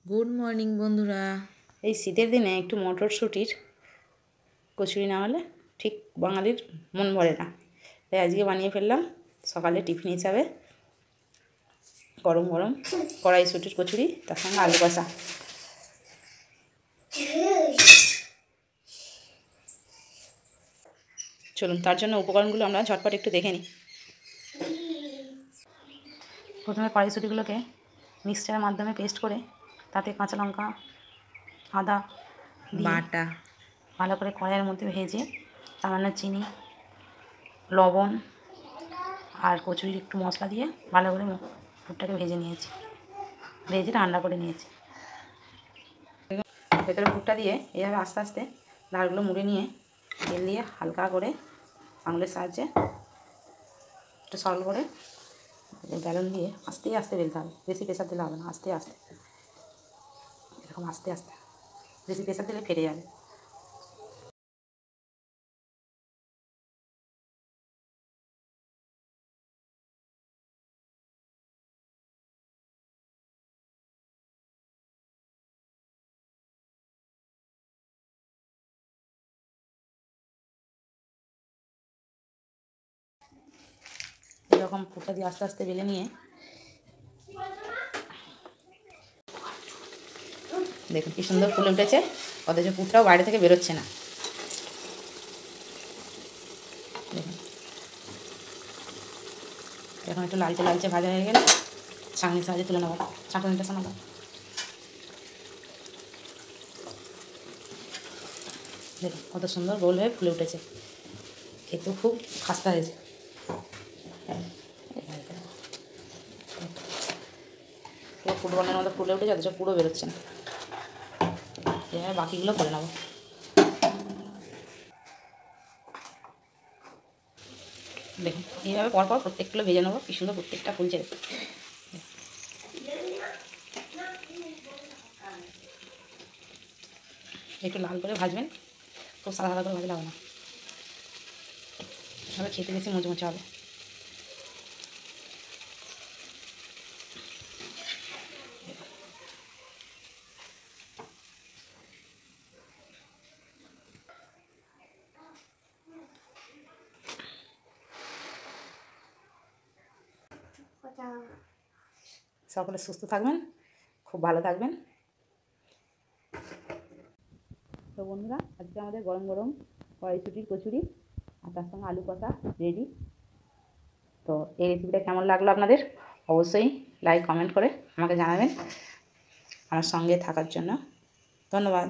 Good morning বন্ধুরা। এই শীতের দিনে একটু মটরশুঁটির কচুরি না হলে ঠিক বাঙালির মন ভরে না। তাই আজকে বানিয়ে ফেললাম সকালে টিফিন হিসাবে গরম গরম কড়াইশুঁটির কচুরি, তার সঙ্গে আলু কষা। চলুন তার জন্য উপকরণগুলো আমরা ঝটপট একটু দেখে নিই। প্রথমে কড়াইশুঁটিগুলোকে মিক্সচারের মাধ্যমে পেস্ট করে তাতে কাঁচা লঙ্কা, আদা বাটা ভালো করে কড়াইয়ের মধ্যে ভেজে সামান্য চিনি, লবণ আর কচুরির একটু মশলা দিয়ে ভালো করে পুরটাকে ভেজে নিয়েছি, ভেজে ঠান্ডা করে নিয়েছি। ভেতরে পুরটা দিয়ে এইভাবে আস্তে আস্তে ধারগুলো মুড়ে নিয়ে তেল দিয়ে হালকা করে আঙুলের সাহায্যে একটু সরল করে বেলুন দিয়ে আস্তে আস্তে বেলতে হবে। বেশি প্রেসার দিলে হবে না, আস্তে আস্তে এরকম আস্তে আস্তে, বেশি প্রেসার দিলে ফেটে যাবে। এরকম পুরটা দিয়ে আস্তে আস্তে বেলে নিয়ে দেখুন কি সুন্দর ফুলে উঠেছে, অথচ পুরটাও বাইরে থেকে বেরোচ্ছে না। দেখুন এখন একটু লালচে লালচে ভাজা হয়ে গেলে ছাঁকনির সাহায্যে তুলে নেবো। ছাঁকনিটা শোনাবো। দেখুন কত সুন্দর গোল হয়ে ফুলে উঠেছে, খেতেও খুব খাস্তা হয়েছে। পুরো ফুটবলের মতো ফুলে উঠেছে, অথচ পুরো বেরোচ্ছে না। এভাবে বাকিগুলো করে নেবো। দেখুন এইভাবে পরপর প্রত্যেকগুলো ভেজে নেবো। কি সুন্দর প্রত্যেকটা ফুলছে। একটু লাল করে ভাজবেন, খুব সাদা সাদা করে ভাজলে হবে না, তাহলে খেতে বেশি মুচমুচে হবে। সকলে সুস্থ থাকবেন, খুব ভালো থাকবেন। তো বন্ধুরা, আজকে আমাদের গরম গরম কড়াইশুঁটির কচুরি আর তার সঙ্গে আলু কষা রেডি। তো এই রেসিপিটা কেমন লাগলো আপনাদের অবশ্যই লাইক কমেন্ট করে আমাকে জানাবেন। আমার সঙ্গে থাকার জন্য ধন্যবাদ।